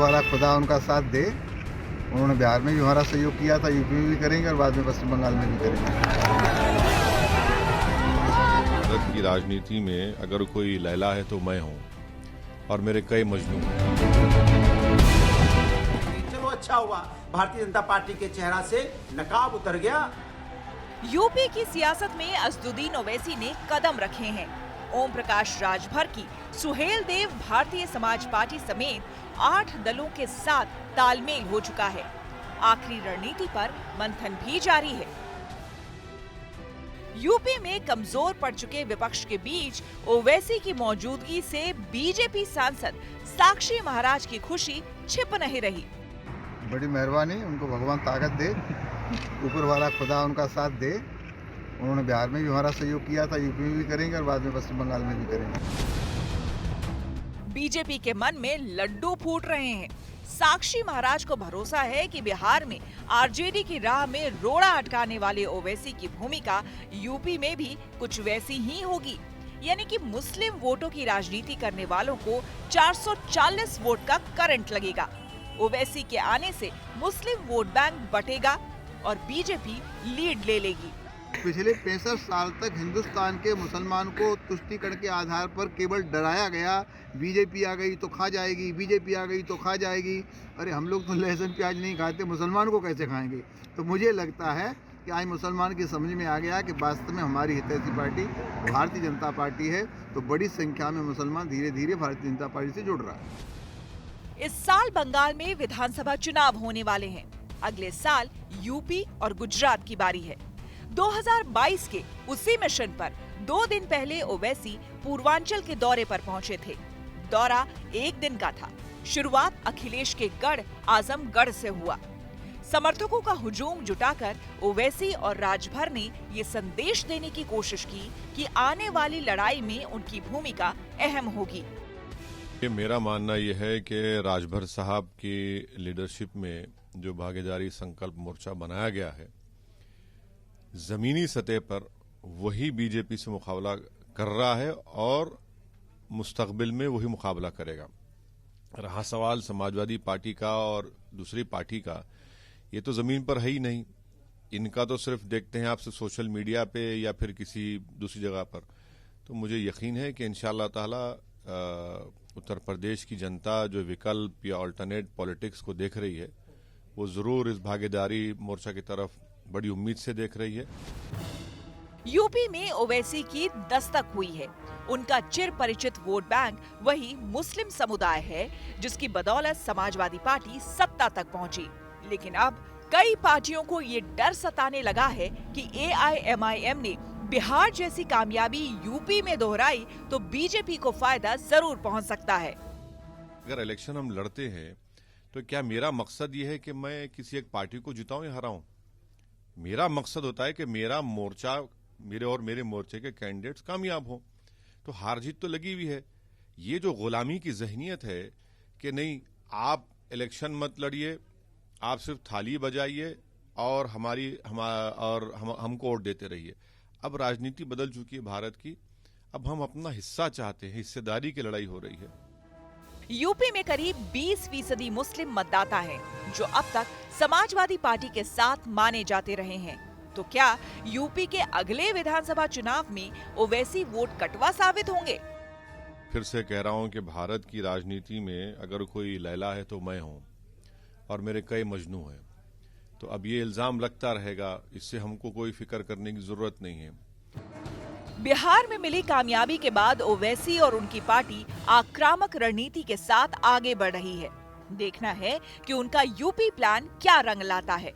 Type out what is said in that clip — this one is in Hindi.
वाला खुदा उनका साथ दे। उन्होंने बिहार में भी हमारा सहयोग किया था, यूपी में भी करेंगे और बाद में पश्चिम बंगाल में भी करेंगे। भारत की राजनीति में अगर कोई लैला है तो मैं हूँ और मेरे कई मजनू हैं। चलो अच्छा हुआ, भारतीय जनता पार्टी के चेहरा से नकाब उतर गया। यूपी की सियासत में असदुद्दीन ओवैसी ने कदम रखे हैं। ओम प्रकाश राजभर की सुहेल देव भारतीय समाज पार्टी समेत 8 दलों के साथ तालमेल हो चुका है। आखिरी रणनीति पर मंथन भी जारी है। यूपी में कमजोर पड़ चुके विपक्ष के बीच ओवैसी की मौजूदगी से बीजेपी सांसद साक्षी महाराज की खुशी छिप नहीं रही। बड़ी मेहरबानी, उनको भगवान ताकत दे, ऊपर वाला खुदा उनका साथ दे। उन्होंने बिहार में भी हमारा सहयोग किया था, यूपी में भी करेंगे और बाद में पश्चिम बंगाल में भी करेंगे। बीजेपी के मन में लड्डू फूट रहे हैं। साक्षी महाराज को भरोसा है कि बिहार में आरजेडी की राह में रोड़ा अटकाने वाले ओवैसी की भूमिका यूपी में भी कुछ वैसी ही होगी, यानी कि मुस्लिम वोटों की राजनीति करने वालों को 440 वोट का करंट लगेगा। ओवैसी के आने से मुस्लिम वोट बैंक बटेगा और बीजेपी लीड ले लेगी। पिछले 65 साल तक हिंदुस्तान के मुसलमान को तुष्टीकरण के आधार पर केवल डराया गया। बीजेपी आ गई तो खा जाएगी, बीजेपी आ गई तो खा जाएगी। अरे हम लोग तो लहसुन प्याज नहीं खाते, मुसलमान को कैसे खाएंगे? तो मुझे लगता है कि आज मुसलमान की समझ में आ गया कि वास्तव में हमारी हितैषी पार्टी भारतीय जनता पार्टी है। तो बड़ी संख्या में मुसलमान धीरे धीरे भारतीय जनता पार्टी से जुड़ रहा है। इस साल बंगाल में विधानसभा चुनाव होने वाले हैं। अगले साल यूपी और गुजरात की बारी है। 2022 के उसी मिशन पर 2 दिन पहले ओवैसी पूर्वांचल के दौरे पर पहुंचे थे। दौरा 1 दिन का था। शुरुआत अखिलेश के गढ़ आजमगढ़ से हुआ। समर्थकों का हुजूम जुटाकर ओवैसी और राजभर ने ये संदेश देने की कोशिश की कि आने वाली लड़ाई में उनकी भूमिका अहम होगी। मेरा मानना यह है कि राजभर साहब की लीडरशिप में जो भागीदारी संकल्प मोर्चा बनाया गया है, जमीनी सतह पर वही बीजेपी से मुकाबला कर रहा है और मुस्तकबिल में वही मुकाबला करेगा। रहा सवाल समाजवादी पार्टी का और दूसरी पार्टी का, ये तो जमीन पर है ही नहीं। इनका तो सिर्फ देखते हैं आपसे सोशल मीडिया पे या फिर किसी दूसरी जगह पर। तो मुझे यकीन है कि इंशाअल्लाह ताला उत्तर प्रदेश की जनता जो विकल्प या अल्टरनेट पॉलिटिक्स को देख रही है, वो जरूर इस भागीदारी मोर्चा की तरफ बड़ी उम्मीद से देख रही है। यूपी में ओवैसी की दस्तक हुई है। उनका चिर परिचित वोट बैंक वही मुस्लिम समुदाय है, जिसकी बदौलत समाजवादी पार्टी सत्ता तक पहुंची। लेकिन अब कई पार्टियों को ये डर सताने लगा है कि AIMIM ने बिहार जैसी कामयाबी यूपी में दोहराई तो बीजेपी को फायदा जरूर पहुंच सकता है। अगर इलेक्शन हम लड़ते हैं तो क्या मेरा मकसद ये है कि मैं किसी एक पार्टी को जिताऊं या हराऊं? मेरा मकसद होता है कि मेरा मोर्चा, मेरे और मेरे मोर्चे के कैंडिडेट्स कामयाब हों। तो हार जीत तो लगी हुई है। ये जो गुलामी की जहनियत है कि नहीं, आप इलेक्शन मत लड़िए, आप सिर्फ थाली बजाइए और हमको वोट देते रहिए। अब राजनीति बदल चुकी है भारत की। अब हम अपना हिस्सा चाहते हैं, हिस्सेदारी की लड़ाई हो रही है। यूपी में करीब 20% मुस्लिम मतदाता हैं, जो अब तक समाजवादी पार्टी के साथ माने जाते रहे हैं। तो क्या यूपी के अगले विधानसभा चुनाव में ओवैसी वोट कटवा साबित होंगे? फिर से कह रहा हूं कि भारत की राजनीति में अगर कोई लैला है तो मैं हूं और मेरे कई मजनू हैं। तो अब ये इल्जाम लगता रहेगा, इससे हमको कोई फिक्र करने की जरूरत नहीं है। बिहार में मिली कामयाबी के बाद ओवैसी और उनकी पार्टी आक्रामक रणनीति के साथ आगे बढ़ रही है। देखना है कि उनका यूपी प्लान क्या रंग लाता है।